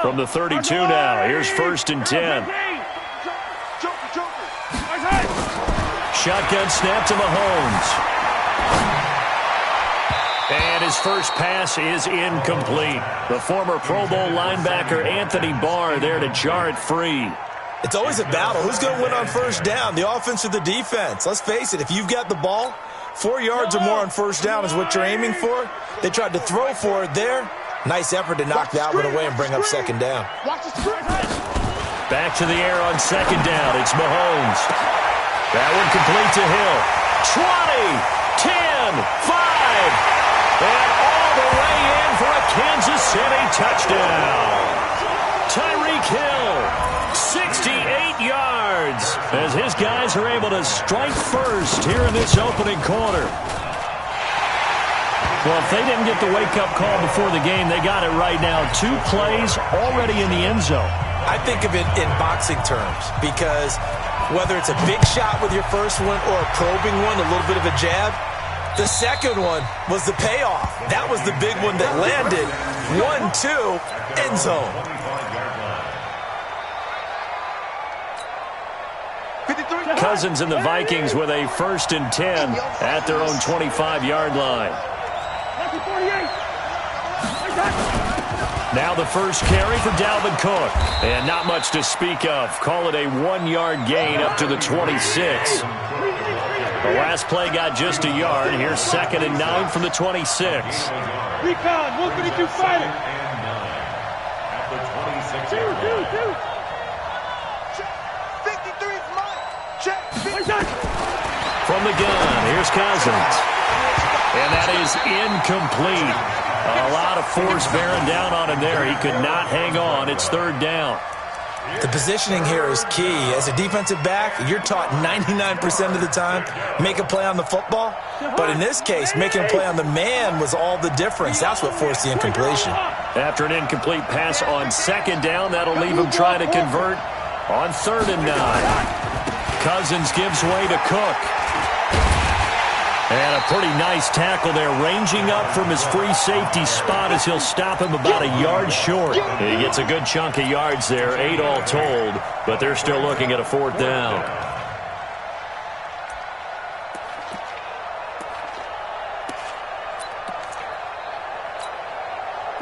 From the 32 now, here's 1st and 10. Shotgun snap to Mahomes. And his first pass is incomplete. The former Pro Bowl linebacker Anthony Barr there to jar it free. It's always a battle. Who's going to win on first down, the offense or the defense? Let's face it, if you've got the ball, 4 yards or more on first down is what you're aiming for. They tried to throw for it there. Nice effort to knock that one away and bring up second down. Back to the air on second down. It's Mahomes. That one complete to Hill. 20, 10, 5. And all the way in for a Kansas City touchdown. Tyreek Hill, 68 yards, as his guys are able to strike first here in this opening quarter. Well, if they didn't get the wake-up call before the game, they got it right now. 2 plays already in the end zone. I think of it in boxing terms because whether it's a big shot with your first one or a probing one, a little bit of a jab, the second one was the payoff. That was the big one that landed. 1-2, end zone. Cousins and the Vikings with a 1st and 10 at their own 25-yard line. Now the first carry for Dalvin Cook. And not much to speak of. Call it a 1-yard gain up to the 26. The last play got just a yard. Here's 2nd and 9 from the 26. Recon, 152 fighter. From the gun, here's Cousins. And that is incomplete. A lot of force bearing down on him there. He could not hang on. It's 3rd down. The positioning here is key. As a defensive back, you're taught 99% of the time, make a play on the football. But in this case, making a play on the man was all the difference. That's what forced the incompletion. After an incomplete pass on 2nd down, that'll leave him trying to convert on 3rd and 9. Cousins gives way to Cook. And a pretty nice tackle there, ranging up from his free safety spot as he'll stop him about a yard short. He gets a good chunk of yards there, 8 all told, but they're still looking at a 4th down.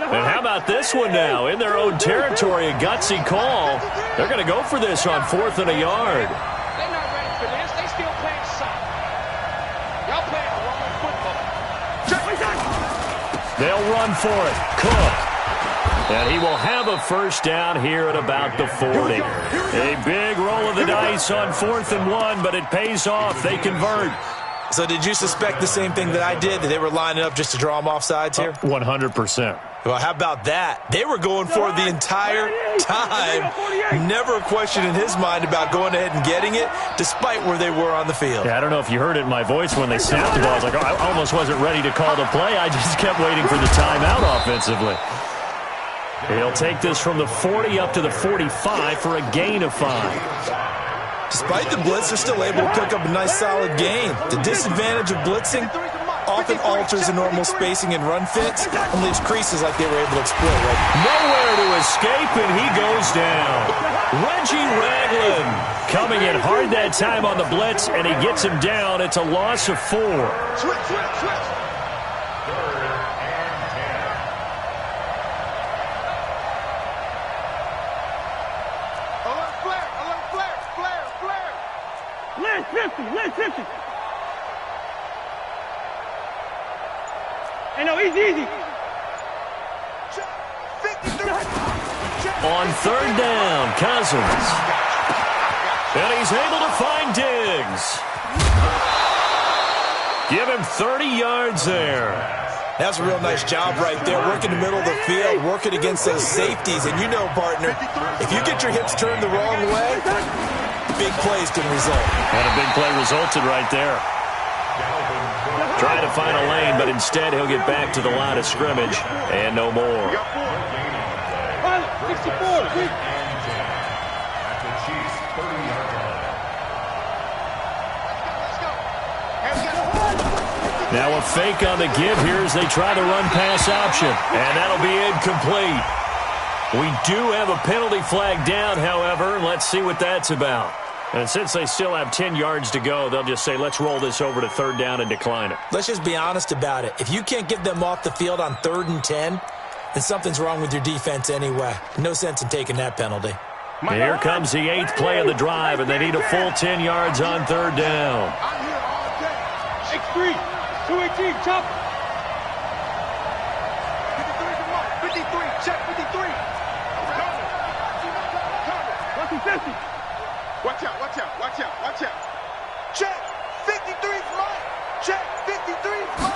And how about this one now? In their own territory, a gutsy call. They're going to go for this on 4th and a yard. They're not ready for this. They still playing soccer. Y'all playing the wrong football. They'll run for it. Cook. And he will have a 1st down here at about the 40. A big roll of the dice on 4th and 1, but it pays off. They convert. So did you suspect the same thing that I did, that they were lining up just to draw them off sides here? 100%. Well, how about that? They were going for it the entire time. Never a question in his mind about going ahead and getting it, despite where they were on the field. Yeah, I don't know if you heard it in my voice when they snapped the ball. I was like, I almost wasn't ready to call the play. I just kept waiting for the timeout offensively. He'll take this from the 40 up to the 45 for a gain of 5. Despite the blitz, they're still able to pick up a nice solid gain. The disadvantage of blitzing often alters the normal spacing and run fits and leaves creases like they were able to exploit. Right? Nowhere to escape, and he goes down. Reggie Ragland coming in hard that time on the blitz, and he gets him down. It's a loss of 4. Switch. Lynn 50. Hey, no, easy. On 3rd down, Cousins. And he's able to find Diggs. Give him 30 yards there. That's a real nice job right there, working the middle of the field, working against those safeties. And you know, partner, if you get your hips turned the wrong way, big plays can result. And a big play resulted right there. Trying to find a lane, but instead he'll get back to the line of scrimmage and no more. 64. Now a fake on the give here as they try the run-pass option. And that'll be incomplete. We do have a penalty flag down, however. Let's see what that's about. And since they still have 10 yards to go, they'll just say, let's roll this over to third down and decline it. Let's just be honest about it. If you can't get them off the field on 3rd and 10, then something's wrong with your defense anyway. No sense in taking that penalty. Here comes the 8th play of the drive, and they need a full 10 yards on third down. X3, 218, chop. 53, check 53. Watch out, watch out, watch out, watch out. Check 53 front. Check 53 front.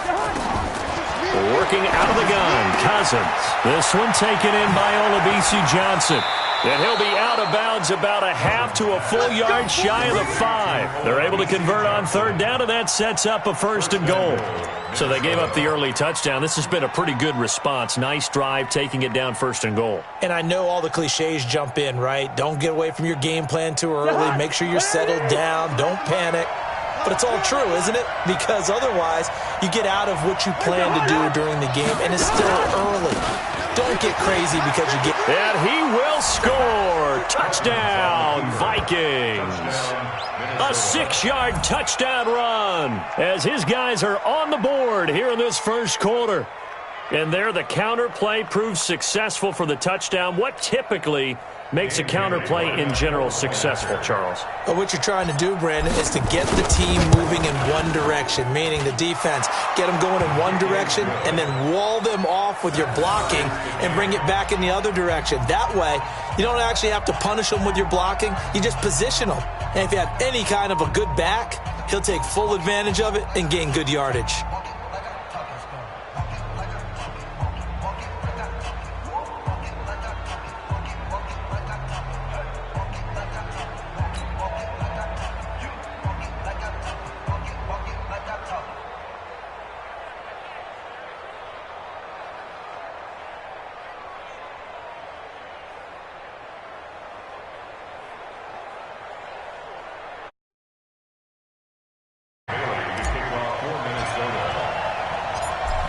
Working out of the gun, Cousins. This one taken in by Olabisi Johnson. And he'll be out of bounds about a half to a full yard shy of the 5. They're able to convert on third down, and that sets up a 1st and goal. So they gave up the early touchdown. This has been a pretty good response. Nice drive, taking it down 1st and goal. And I know all the cliches jump in, right? Don't get away from your game plan too early. Make sure you're settled down. Don't panic. But it's all true, isn't it? Because otherwise, you get out of what you plan to do during the game, and it's still early. Don't get crazy because you get... And he will score. Touchdown, Vikings. A 6-yard touchdown run as his guys are on the board here in this first quarter. And there, the counter play proves successful for the touchdown. What typically makes a counter play in general successful, Charles? But what you're trying to do, Brandon, is to get the team moving in one direction, meaning the defense. Get them going in one direction and then wall them off with your blocking and bring it back in the other direction. That way, you don't actually have to punish them with your blocking. You just position them. And if you have any kind of a good back, he'll take full advantage of it and gain good yardage.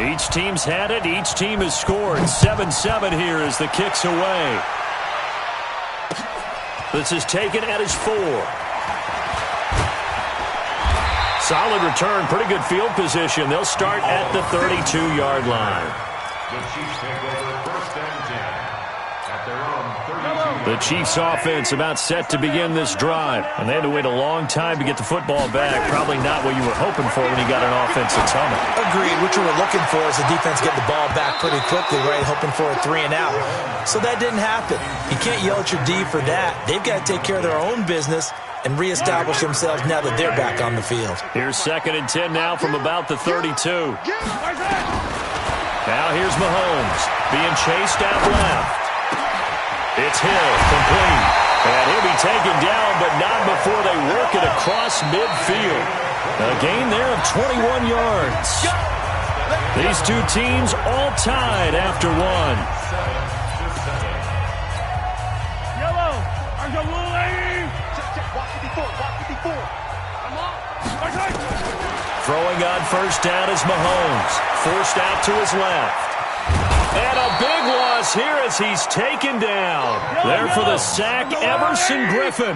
Each team's had it. Each team has scored. 7-7 here as the kick's away. This is taken at his 4. Solid return. Pretty good field position. They'll start at the 32-yard line. The Chiefs take over 1st and 10 at their own 32. The Chiefs offense about set to begin this drive. And they had to wait a long time to get the football back. Probably not what you were hoping for when you got an offense that's humming. Agreed. What you were looking for is the defense get the ball back pretty quickly, right? Hoping for a 3 and out. So that didn't happen. You can't yell at your D for that. They've got to take care of their own business and reestablish themselves now that they're back on the field. Here's 2nd and 10 now from about the 32. Now here's Mahomes being chased out left. It's Hill, complete. And he'll be taken down, but not before they work it across midfield. A gain there of 21 yards. These two teams all tied after 1. Yellow, there's a little lady. Check, walk 54, walk 54. I'm on. Throwing on 1st down is Mahomes. Forced out to his left. And a big loss here as he's taken down. There for the sack, Everson Griffin.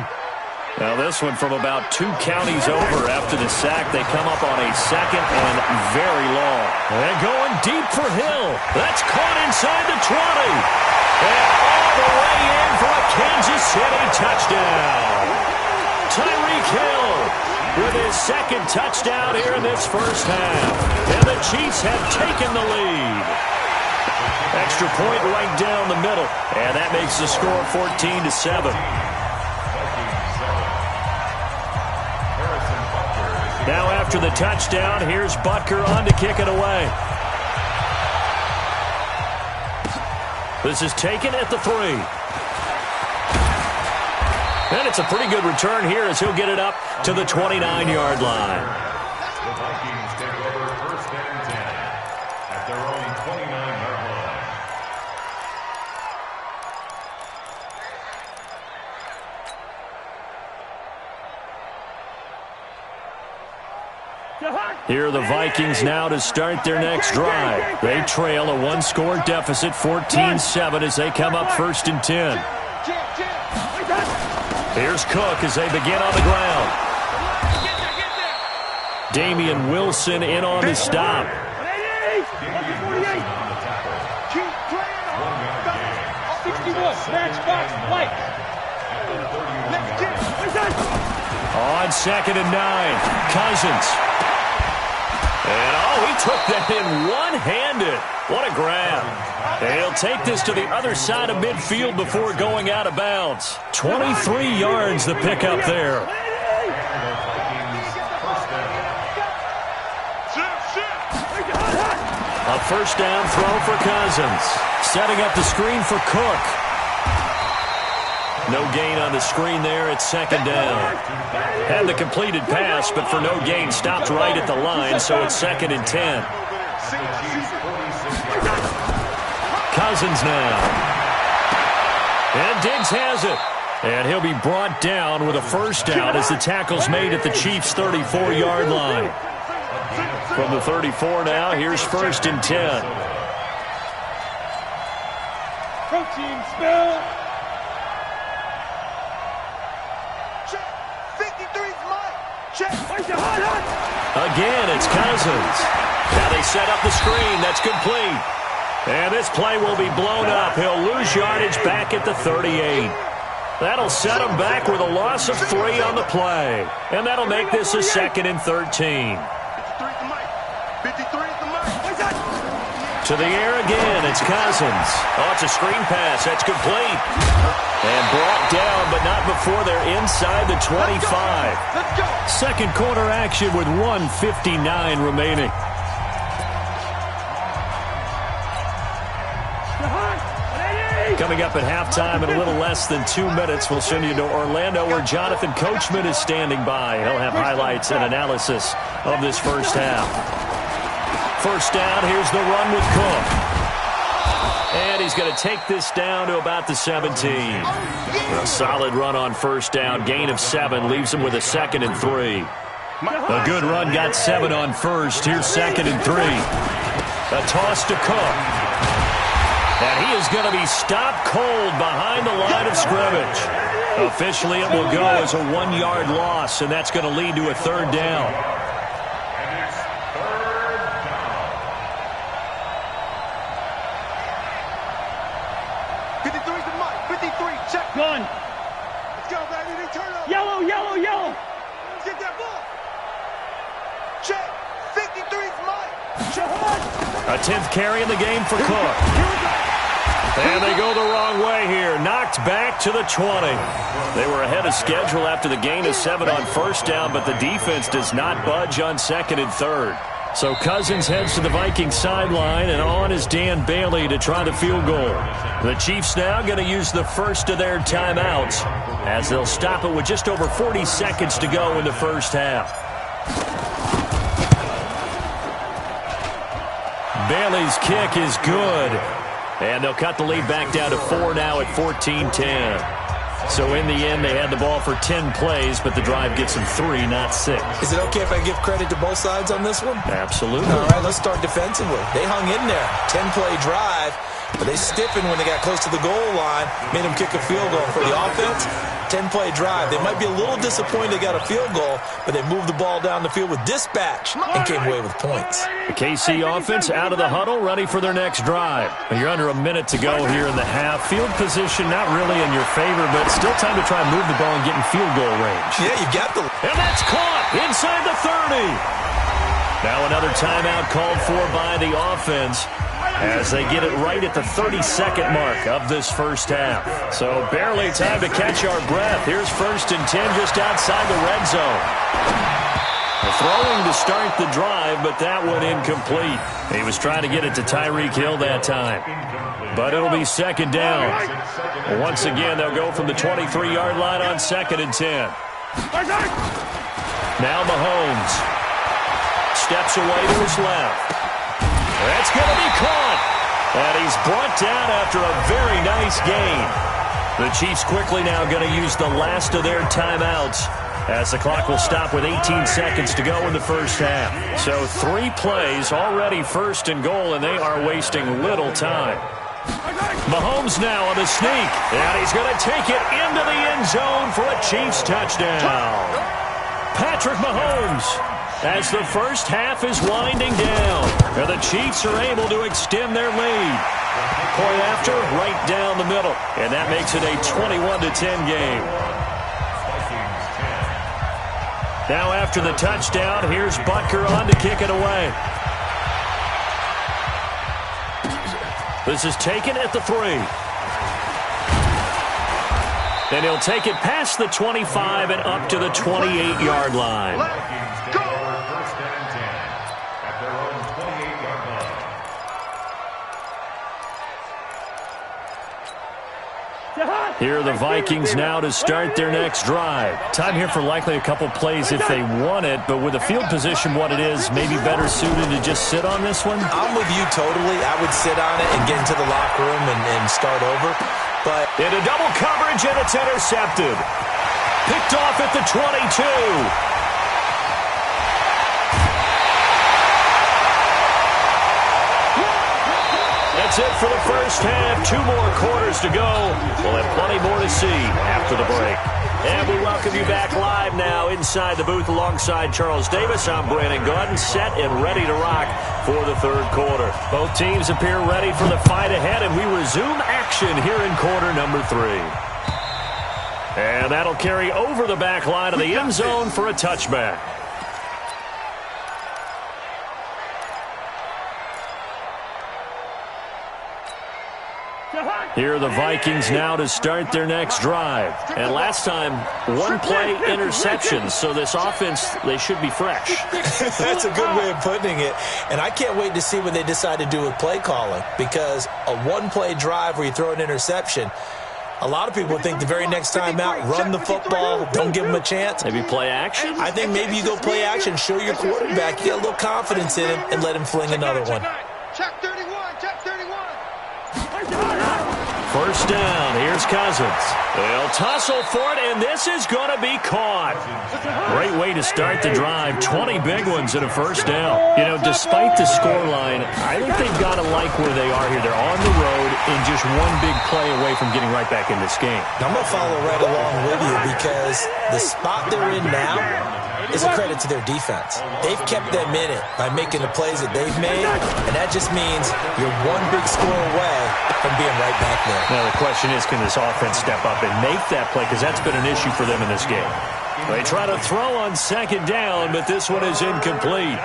Now this one from about 2 counties over after the sack. They come up on a 2nd and very long. And going deep for Hill. That's caught inside the 20. And all the way in for a Kansas City touchdown. Tyreek Hill with his 2nd touchdown here in this first half. And the Chiefs have taken the lead. Extra point right down the middle. And that makes the score 14-7. Now after the touchdown, here's Butker on to kick it away. This is taken at the 3. And it's a pretty good return here as he'll get it up to the 29-yard line. The Vikings take over 1st and 10 at their own 29-yard line. Here are the Vikings now to start their next drive. They trail a one-score deficit, 14-7, as they come up 1st and 10. Here's Cook as they begin on the ground. Damian Wilson in on the stop. On 2nd and 9, Cousins. And, he took that in one-handed. What a grab. And he'll take this to the other side of midfield before going out of bounds. 23 yards the pickup there. A 1st down throw for Cousins. Setting up the screen for Cook. No gain on the screen there. It's 2nd down. Had the completed pass, but for no gain, stopped right at the line, so it's 2nd and 10. Cousins now. And Diggs has it. And he'll be brought down with a 1st down as the tackle's made at the Chiefs' 34-yard line. From the 34 now, here's 1st and 10. Protein spill. Check. 53's Mike. Check. Again, it's Cousins. Now they set up the screen. That's complete. And this play will be blown up. He'll lose yardage back at the 38. That'll set him back with a loss of 3 on the play. And that'll make this a 2nd and 13. To the air again, it's Cousins. It's a screen pass. That's complete. And brought down, but not before they're inside the 25. Second quarter action with 1:59 remaining. Coming up at halftime in a little less than 2 minutes, we'll send you to Orlando where Jonathan Coachman is standing by. He'll have highlights and analysis of this first half. 1st down, here's the run with Cook. And he's going to take this down to about the 17. A solid run on 1st down, gain of 7, leaves him with a 2nd and 3. A good run, got 7 on 1st. Here's 2nd and 3. A toss to Cook. And he is going to be stopped cold behind the line of scrimmage. Officially, it will go as a 1-yard loss, and that's going to lead to a 3rd down. Gun. Let's go, baby. They turn up. Yellow, yellow, yellow. Let's get that ball. Check. 53's Mike. A 10th carry in the game for Cook. And they go the wrong way here. Knocked back to the 20. They were ahead of schedule after the gain of 7 on 1st down, but the defense does not budge on 2nd and 3rd. So Cousins heads to the Vikings sideline, and on is Dan Bailey to try the field goal. The Chiefs now going to use the first of their timeouts as they'll stop it with just over 40 seconds to go in the first half. Bailey's kick is good. And they'll cut the lead back down to 4 now at 14-10. So in the end, they had the ball for 10 plays, but the drive gets them 3, not 6. Is it okay if I give credit to both sides on this one? Absolutely. All right, let's start defensively. They hung in there. 10-play drive, but they stiffened when they got close to the goal line, made them kick a field goal. For the offense, 10-play drive. They might be a little disappointed they got a field goal, but they moved the ball down the field with dispatch and came away with points. The KC offense out of the huddle, ready for their next drive. You're under a minute to go here in the half. Field position not really in your favor, but still time to try and move the ball and get in field goal range. Yeah, you got the... And that's caught inside the 30. Now another timeout called for by the offense as they get it right at the 32nd mark of this first half. So barely time to catch our breath. Here's 1st and 10 just outside the red zone. Throwing to start the drive, but that one incomplete. He was trying to get it to Tyreek Hill that time. But it'll be 2nd down. Once again, they'll go from the 23-yard line on 2nd and 10. Now Mahomes steps away to his left. That's going to be caught. And he's brought down after a very nice gain. The Chiefs quickly now going to use the last of their timeouts as the clock will stop with 18 seconds to go in the first half. So 3 plays, already first and goal, and they are wasting little time. Mahomes now on the sneak, and he's going to take it into the end zone for a Chiefs touchdown. Patrick Mahomes, as the first half is winding down, and the Chiefs are able to extend their lead. Point after, right down the middle, and that makes it a 21-10 game. Now after the touchdown, here's Butker on to kick it away. This is taken at the 3. And he'll take it past the 25 and up to the 28-yard line. Here are the Vikings now to start their next drive. Time here for likely a couple plays if they want it, but with the field position what it is, maybe better suited to just sit on this one? I'm with you totally. I would sit on it and get into the locker room and start over. But into double coverage, and it's intercepted. Picked off at the 22. That's it for the first half. 2 more quarters to go. We'll have plenty more to see after the break. And we welcome you back live now inside the booth alongside Charles Davis. I'm Brandon Gordon, set and ready to rock for the third quarter. Both teams appear ready for the fight ahead, and we resume action here in quarter number 3. And that'll carry over the back line of the end zone for a touchback. Here are the Vikings now to start their next drive. And last time, 1 play interception, so this offense, they should be fresh. That's a good way of putting it. And I can't wait to see what they decide to do with play calling, because a 1-play drive where you throw an interception, a lot of people think the very next time out, run the football, don't give them a chance. Maybe play action? I think maybe you go play action, show your quarterback, you get a little confidence in him, and let him fling another one. Check 31, check 31. First down, here's Cousins. They'll tussle for it, and this is going to be caught. Great way to start the drive. 20 big ones and a first down. You know, despite the scoreline, I think they've got to like where they are here. They're on the road and just 1 big play away from getting right back in this game. I'm going to follow right along with you, because the spot they're in now is a credit to their defense. They've kept them in it by making the plays that they've made, and that just means you're 1 big score away from being right back there. Now, the question is, can this offense step up and make that play? Because that's been an issue for them in this game. They try to throw on second down, but this one is incomplete.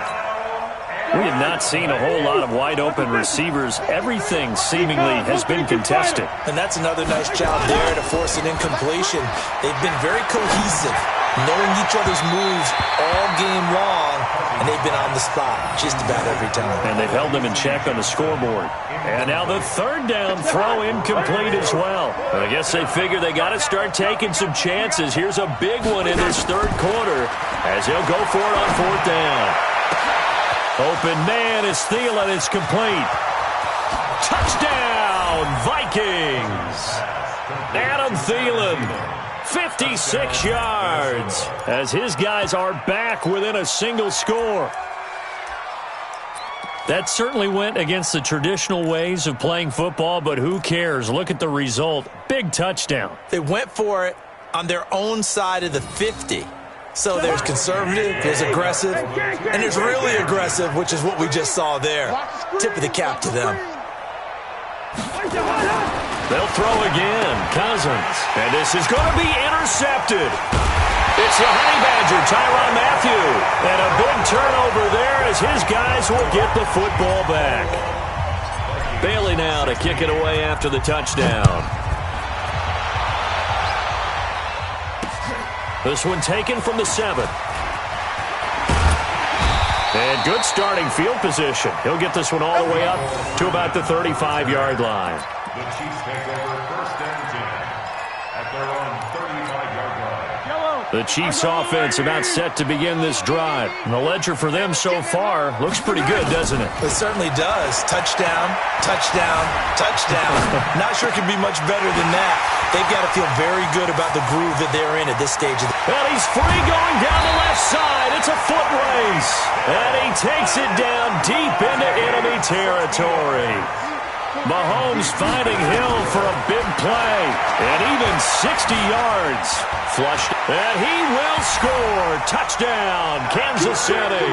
We have not seen a whole lot of wide-open receivers. Everything seemingly has been contested. And that's another nice job there to force an incompletion. They've been very cohesive, knowing each other's moves all game long, and they've been on the spot just about every time. And they've held them in check on the scoreboard. And now the third down throw incomplete as well. I guess they figure they got to start taking some chances. Here's a big one in this third quarter as they'll go for it on 4th down. Open man is Thielen. It's complete. Touchdown, Vikings. Adam Thielen, 56 yards, as his guys are back within a single score. That certainly went against the traditional ways of playing football, but who cares? Look at the result. Big touchdown. They went for it on their own side of the 50. So there's conservative, there's aggressive, and there's really aggressive, which is what we just saw there. Tip of the cap to them. They'll throw again. Cousins. And this is going to be intercepted. It's the Honey Badger, Tyrann Mathieu. And a big turnover there as his guys will get the football back. Bailey now to kick it away after the touchdown. This one taken from the 7. And good starting field position. He'll get this one all the way up to about the 35-yard line. The Chiefs take over 1st and 10 at their own 35-yard line. Yellow, The Chiefs offense about set to begin this drive. And the ledger for them so far looks pretty good, doesn't it? It certainly does. Touchdown, touchdown, touchdown. Not sure it can be much better than that. They've got to feel very good about the groove that they're in at this stage. And he's free going down the left side. It's a foot race. And he takes it down deep into enemy territory. Mahomes finding Hill for a big play. And even 60 yards. Flushed. And he will score. Touchdown, Kansas City.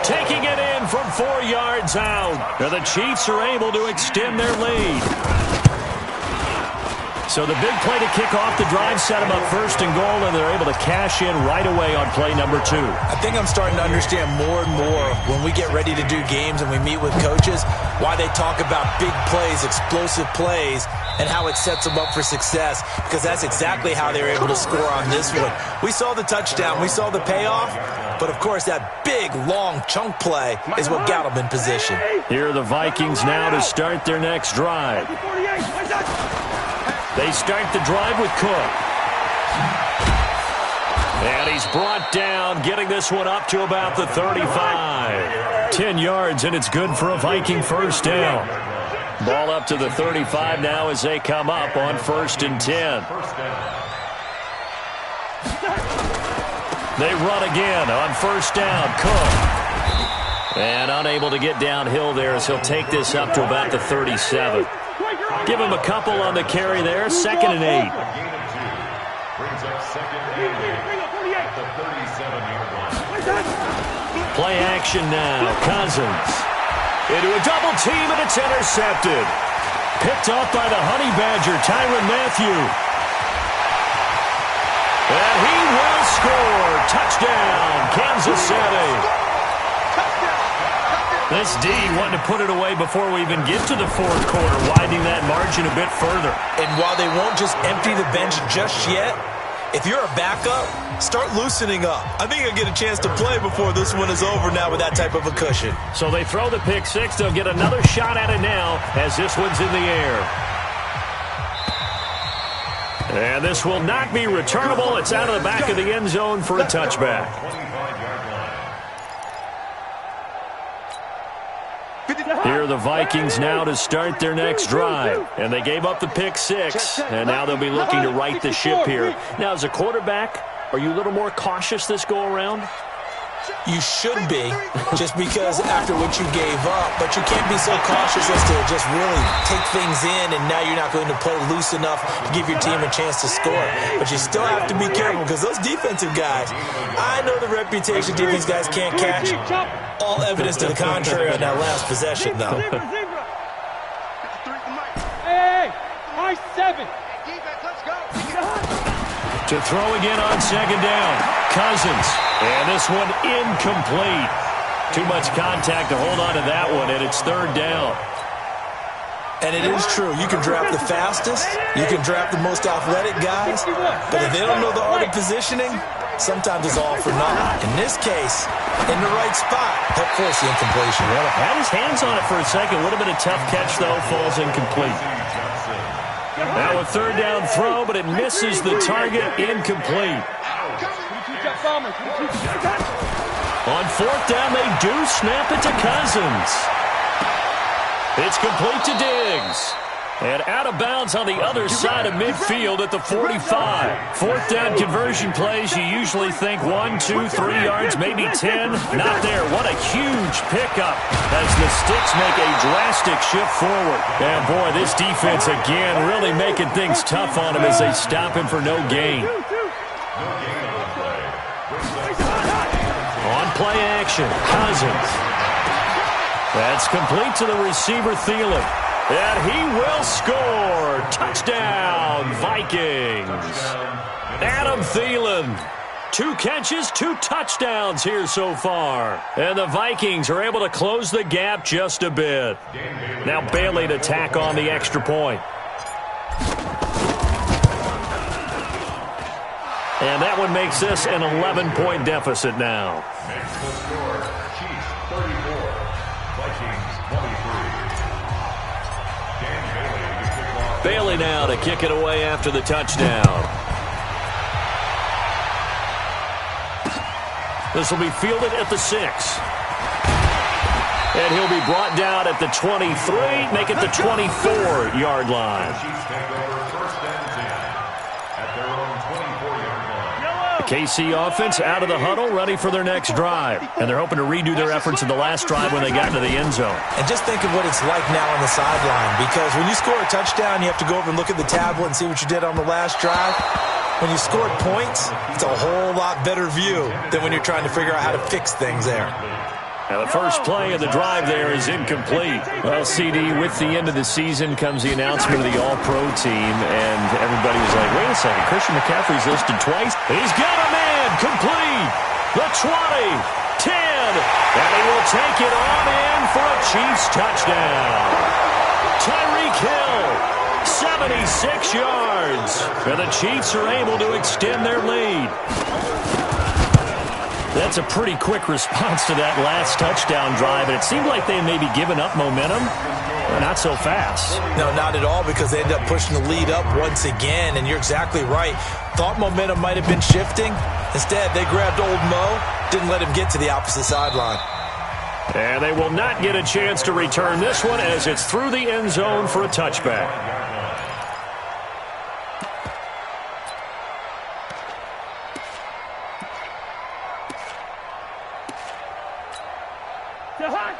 Taking it in from 4 yards out. And the Chiefs are able to extend their lead. So the big play to kick off the drive set them up first and goal, and they're able to cash in right away on play number 2. I think I'm starting to understand more and more when we get ready to do games and we meet with coaches why they talk about big plays, explosive plays, and how it sets them up for success, because that's exactly how they were able to score on this one. We saw the touchdown. We saw the payoff. But, of course, that big, long chunk play is what got them in position. Here are the Vikings now to start their next drive. They start the drive with Cook. And he's brought down, getting this one up to about the 35. 10 yards, and it's good for a Viking first down. Ball up to the 35 now as they come up on 1st and 10. They run again on 1st down. Cook. And unable to get downhill there as he'll take this up to about the 37. Give him a couple on the carry there. 2nd and 8. Brings up 2nd and 8 at the 37-yard line. Play action now. Cousins. Into a double team, and it's intercepted. Picked up by the Honey Badger, Tyrann Mathieu. And he will score. Touchdown, Kansas City. This D wanting to put it away before we even get to the 4th quarter, widening that margin a bit further. And while they won't just empty the bench just yet, if you're a backup, start loosening up. I think you'll get a chance to play before this one is over now with that type of a cushion. So they throw the pick 6. They'll get another shot at it now as this one's in the air. And this will not be returnable. It's out of the back of the end zone for a touchback. Here are the Vikings now to start their next drive. And they gave up the pick 6, and now they'll be looking to right the ship here. Now, as a quarterback, are you a little more cautious this go-around? You should be, just because after what you gave up, but you can't be so cautious as to just really take things in, and now you're not going to play loose enough to give your team a chance to score. But you still have to be careful, because those defensive guys, I know the reputation defense guys can't catch. All evidence to the contrary on that last possession, though. Hey, high 7. To throw again on 2nd down. Cousins. And this one incomplete. Too much contact to hold on to that one, and it's 3rd down. And it is true. You can draft the fastest. You can draft the most athletic guys. But if they don't know the art of positioning, sometimes it's all for nothing. In this case, in the right spot, help force the incompletion. Well, had his hands on it for a second. Would have been a tough catch, though. Falls incomplete. Now a 3rd down throw, but it misses the target. Incomplete. On 4th down, they do snap it to Cousins. It's complete to Diggs. And out of bounds on the other side of midfield at the 45. 4th down conversion plays, you usually think 1, 2, 3 yards, maybe 10. Not there. What a huge pickup as the sticks make a drastic shift forward. And boy, this defense again really making things tough on him as they stop him for no gain. On play action, Cousins. That's complete to the receiver, Thielen. And he will score. Touchdown, Vikings. Adam Thielen. 2 catches, 2 touchdowns here so far. And the Vikings are able to close the gap just a bit. Now Bailey to tack on the extra point. And that one makes this an 11-point deficit now. Next will score, Chiefs 34, Vikings 23. Bailey now to kick it away after the touchdown. This will be fielded at the 6. And he'll be brought down at the 23, make it the 24-yard line. The KC offense out of the huddle, ready for their next drive. And they're hoping to redo their efforts in the last drive when they got into the end zone. And just think of what it's like now on the sideline, because when you score a touchdown, you have to go over and look at the tablet and see what you did on the last drive. When you scored points, it's a whole lot better view than when you're trying to figure out how to fix things there. Now the first play of the drive there is incomplete. Well, CD, with the end of the season comes the announcement of the All-Pro team, and everybody was like, wait a second, Christian McCaffrey's listed twice. He's got a man, complete. The 20, 10, and he will take it on in for a Chiefs touchdown. Tyreek Hill, 76 yards, and the Chiefs are able to extend their lead. That's a pretty quick response to that last touchdown drive, and it seemed like they may be giving up momentum. Not so fast. No, not at all, because they ended up pushing the lead up once again, and you're exactly right. Thought momentum might have been shifting. Instead, they grabbed old Mo, didn't let him get to the opposite sideline. And they will not get a chance to return this one as it's through the end zone for a touchback.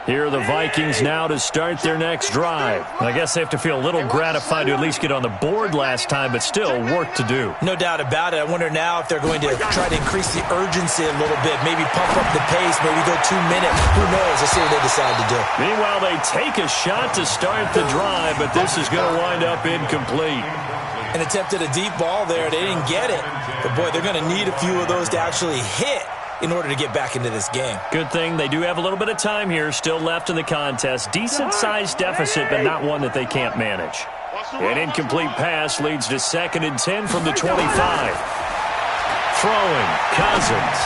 Here are the Vikings now to start their next drive. I guess they have to feel a little gratified to at least get on the board last time, but still work to do. No doubt about it. I wonder now if they're going to try to increase the urgency a little bit, maybe pump up the pace, maybe go 2 minutes. Who knows? Let's see what they decide to do. Meanwhile, they take a shot to start the drive, but this is going to wind up incomplete. An attempt at a deep ball there. They didn't get it. But, boy, they're going to need a few of those to actually hit in order to get back into this game. Good thing they do have a little bit of time here still left in the contest. Decent-sized deficit, but not one that they can't manage. An incomplete pass leads to 2nd and 10 from the 25. Throwing, Cousins.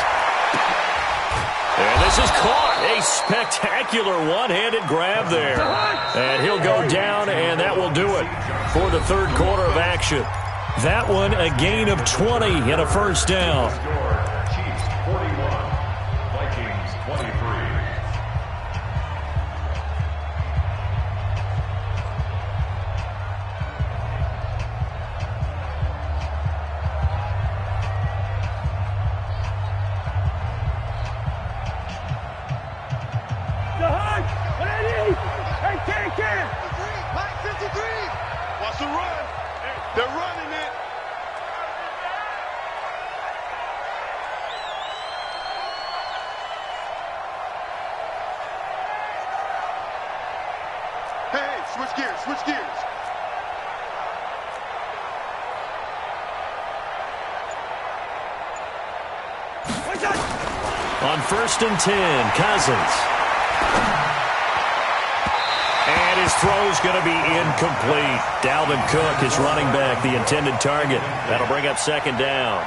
And this is caught. A spectacular one-handed grab there. And he'll go down, and that will do it for the third quarter of action. That one, a gain of 20 and a first down. Watch the run. They're running it. Hey, switch gears, switch gears. On 1st and 10, Cousins. And his throw's going to be incomplete. Dalvin Cook is running back, the intended target. That'll bring up 2nd down.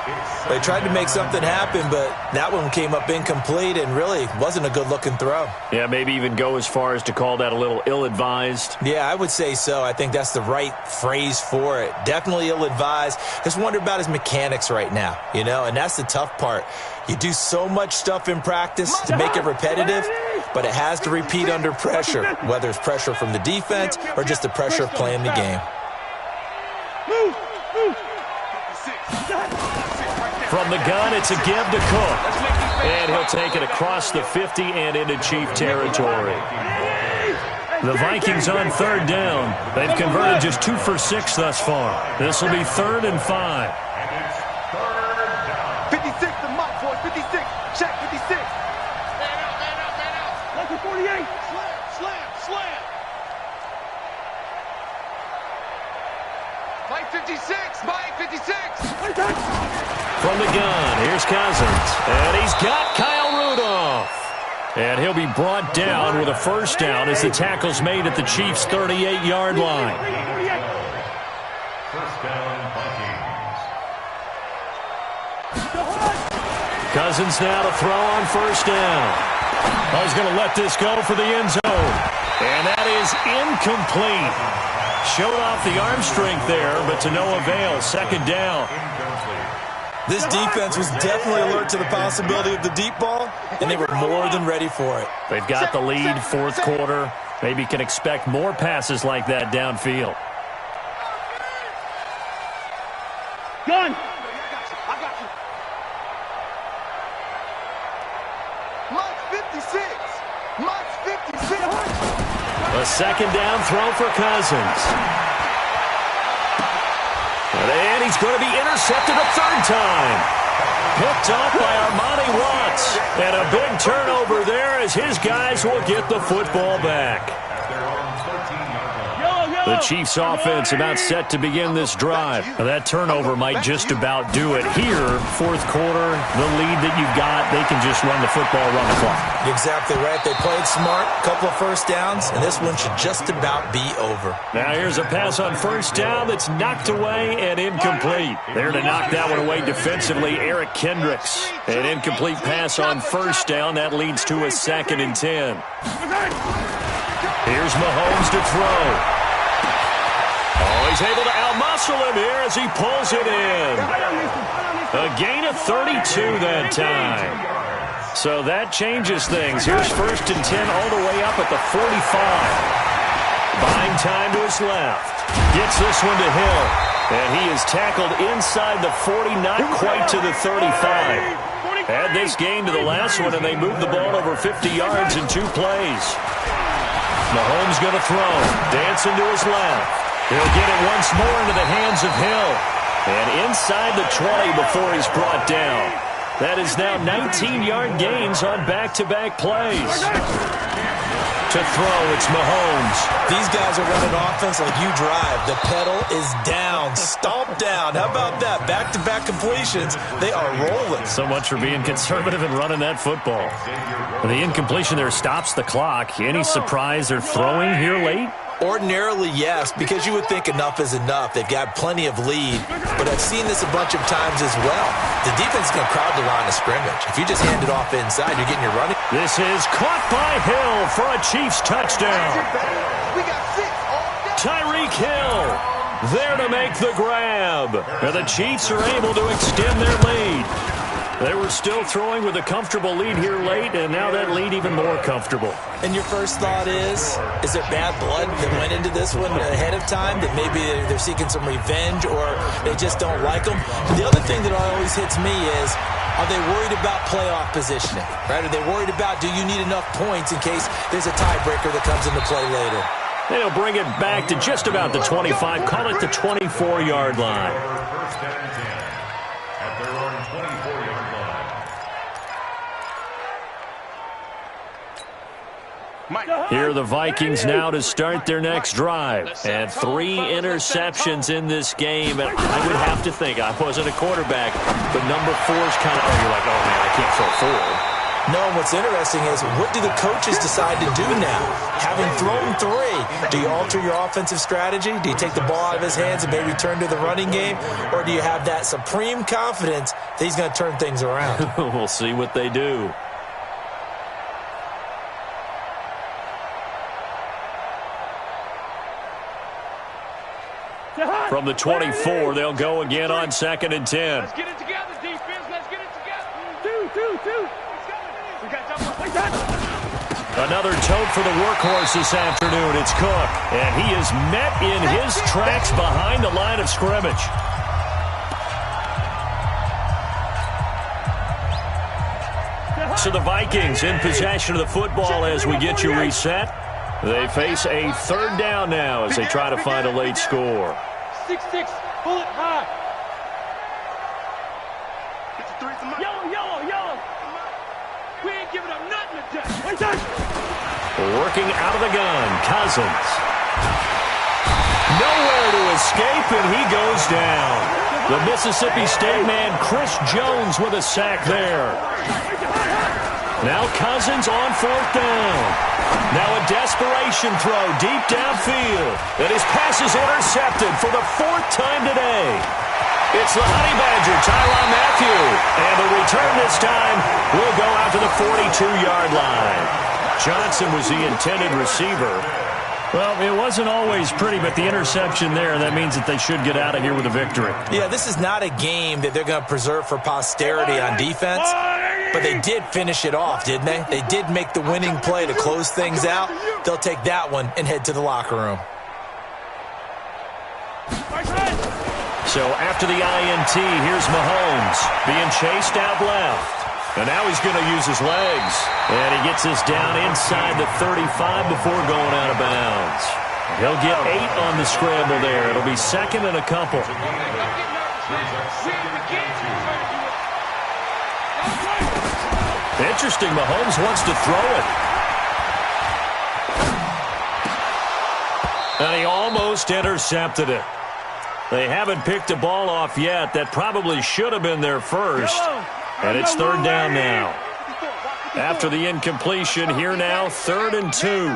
They tried to make something happen, but that one came up incomplete and really wasn't a good-looking throw. Yeah, maybe even go as far as to call that a little ill-advised. Yeah, I would say so. I think that's the right phrase for it. Definitely ill-advised. Just wonder about his mechanics right now, you know, and that's the tough part. You do so much stuff in practice to make it repetitive, but it has to repeat under pressure, whether it's pressure from the defense or just the pressure of playing the game. From the gun, it's a give to Cook. And he'll take it across the 50 and into Chief territory. The Vikings on 3rd down. They've converted just 2 for 6 thus far. This will be 3rd and 5. 56, the mark, boys. 56. Check, 56. Man out. Lucky 48. Slam. Mike 56. Mike 56. From the gun, here's Cousins. And he's got Kyle Rudolph. And he'll be brought down with a first down as the tackle's made at the Chiefs' 38-yard line. First down, Vikings. Cousins now to throw on first down. Oh, he's going to let this go for the end zone. And that is incomplete. Showed off the arm strength there, but to no avail. 2nd down. This defense was definitely alert to the possibility of the deep ball, and they were more than ready for it. They've got the lead, fourth quarter. Maybe can expect more passes like that downfield. Gun. A second down throw for Cousins. And he's going to be intercepted a third time. Picked off by Armani Watts. And a big turnover there as his guys will get the football back. The Chiefs offense about set to begin this drive. Now, that turnover might just about do it here. Fourth quarter, the lead that you've got, they can just run the football, run the clock. Exactly right. They played smart, couple of first downs, and this one should just about be over. Now here's a pass on first down that's knocked away and incomplete. There to knock that one away defensively, Eric Kendricks. An incomplete pass on first down. That leads to a 2nd and 10. Here's Mahomes to throw. Oh, he's able to outmuscle him here as he pulls it in. A gain of 32 that time. So that changes things. Here's 1st and 10 all the way up at the 45. Buying time to his left. Gets this one to Hill. And he is tackled inside the 40, not quite to the 35. Add this game to the last one, and they moved the ball over 50 yards in 2 plays. Mahomes going to throw. Dancing to his left. He'll get it once more into the hands of Hill. And inside the 20 before he's brought down. That is now 19-yard gains on back-to-back plays. To throw, it's Mahomes. These guys are running offense like you drive. The pedal is down, stomp down. How about that? Back-to-back completions. They are rolling. So much for being conservative and running that football. The incompletion there stops the clock. Any surprise they're throwing here late? Ordinarily, yes, because you would think enough is enough. They've got plenty of lead, but I've seen this a bunch of times as well. The defense is going to crowd the line of scrimmage. If you just hand it off inside, you're getting your running. This is caught by Hill for a Chiefs touchdown. Tyreek Hill there to make the grab. And the Chiefs are able to extend their lead. They were still throwing with a comfortable lead here late, and now that lead even more comfortable. And your first thought is there bad blood that went into this one ahead of time, that maybe they're seeking some revenge or they just don't like them? The other thing that always hits me is, are they worried about playoff positioning? Right? Are they worried about, do you need enough points in case there's a tiebreaker that comes into play later? They'll bring it back to just about the 25, call it the 24-yard line. First down and 10 at their own 24-yard line. Here are the Vikings now to start their next drive. And 3 interceptions in this game. And I would have to think, I wasn't a quarterback, but number 4 is kind of, you're like, oh, man, I can't throw 4. No, and what's interesting is, what do the coaches decide to do now? Having thrown 3, do you alter your offensive strategy? Do you take the ball out of his hands and maybe turn to the running game? Or do you have that supreme confidence that he's going to turn things around? We'll see what they do. From the 24, they'll go again on 2nd and 10. Let's get it together, defense. Let's get it together. 2. We got Another tote for the workhorse this afternoon. It's Cook. And he is met in his tracks behind the line of scrimmage. So the Vikings in possession of the football as we get you reset. They face a 3rd down now as they try to find a late score. 6-6, bullet high. Yellow. We ain't giving up nothing today. Working out of the gun, Cousins. Nowhere to escape, and he goes down. The Mississippi State man, Chris Jones, with a sack there. Now Cousins on 4th down. Now a desperation throw deep downfield. And his pass is intercepted for the 4th time today. It's the Honey Badger, Tyrann Mathieu. And the return this time will go out to the 42-yard line. Johnson was the intended receiver. Well, it wasn't always pretty, but the interception there, that means that they should get out of here with a victory. Yeah, this is not a game that they're going to preserve for posterity on defense, but they did finish it off, didn't they? They did make the winning play to close things out. They'll take that one and head to the locker room. So after the INT, here's Mahomes being chased out left. And now he's going to use his legs. And he gets this down inside the 35 before going out of bounds. He'll get 8 on the scramble there. It'll be second and a couple. Interesting, Mahomes wants to throw it. And he almost intercepted it. They haven't picked a ball off yet. That probably should have been their first. And it's third down now. After the incompletion, here now, 3rd and 2.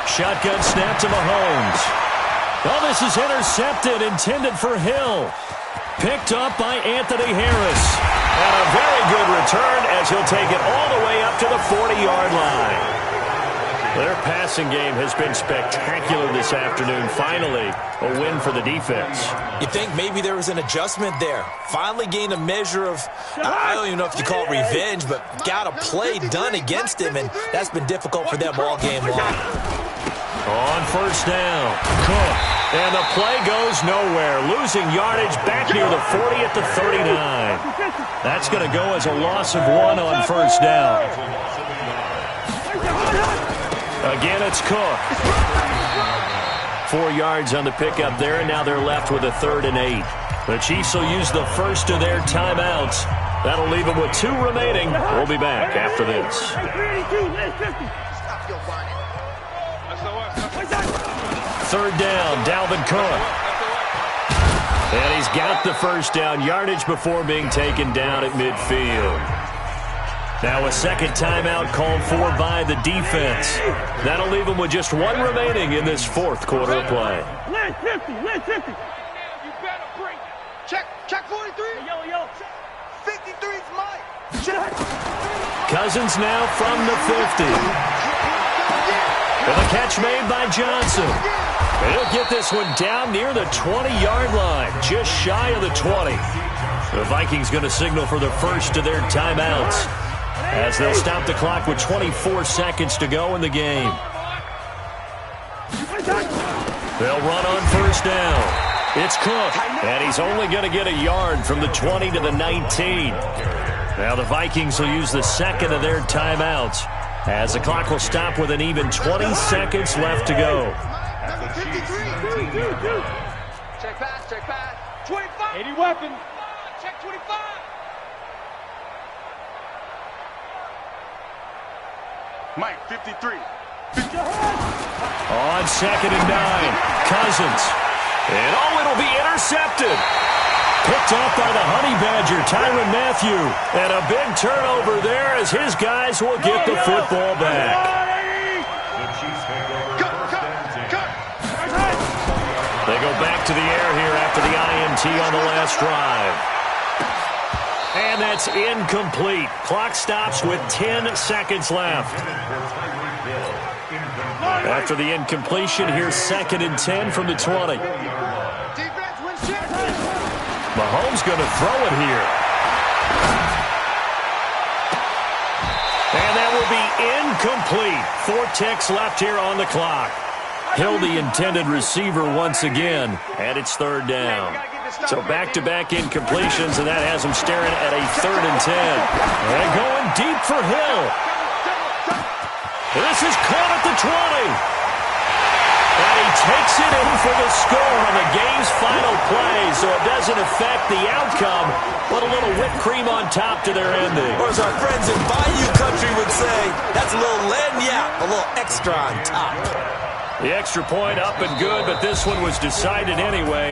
Shotgun snap to Mahomes. Oh, this is intercepted, intended for Hill. Picked up by Anthony Harris. And a very good return as he'll take it all the way up to the 40-yard line. Their passing game has been spectacular this afternoon. Finally, a win for the defense. You think maybe there was an adjustment there. Finally gained a measure of, I don't even know if you call it revenge, but got a play done against him, and that's been difficult for them all game long. On first down, Cook. And the play goes nowhere. Losing yardage back near the 40 at the 39. That's going to go as a loss of 1 on first down. Again, it's Cook. 4 yards on the pickup there, and now they're left with a 3rd and 8. The Chiefs will use the first of their timeouts. That'll leave them with 2 remaining. We'll be back after this. 3rd down, Dalvin Cook. And he's got the first down yardage before being taken down at midfield. Now a second timeout called for by the defense. That'll leave them with just 1 remaining in this 4th quarter of play. Last 50. You better bring it. Check 43. Yo. 53's Mike. Check. Cousins now from the 50. And the catch made by Johnson. And he'll get this one down near the 20-yard line, just shy of the 20. The Vikings going to signal for the first of their timeouts, as they'll stop the clock with 24 seconds to go in the game. They'll run on first down. It's Cook, and he's only going to get a yard from the 20 to the 19. Now the Vikings will use the second of their timeouts, as the clock will stop with an even 20 seconds left to go. Check pass. 25. 80 weapon. Check 25. Mike, 53. On 2nd and 9, Cousins. And it'll be intercepted. Picked off by the Honey Badger, Tyrann Mathieu. And a big turnover there as his guys will get the football back. They go back to the air here after the INT on the last drive. And that's incomplete. Clock stops with 10 seconds left. After the incompletion, here's 2nd and 10 from the 20. Mahomes going to throw it here. And that will be incomplete. 4 ticks left here on the clock. Hill, the intended receiver once again, and it's 3rd down. So back-to-back incompletions, and that has them staring at a 3rd and 10. And going deep for Hill. This is caught at the 20. And he takes it in for the score on the game's final play, so it doesn't affect the outcome, but a little whipped cream on top to their ending. Or as our friends in Bayou Country would say, that's a little lagniappe, a little extra on top. The extra point up and good, but this one was decided anyway.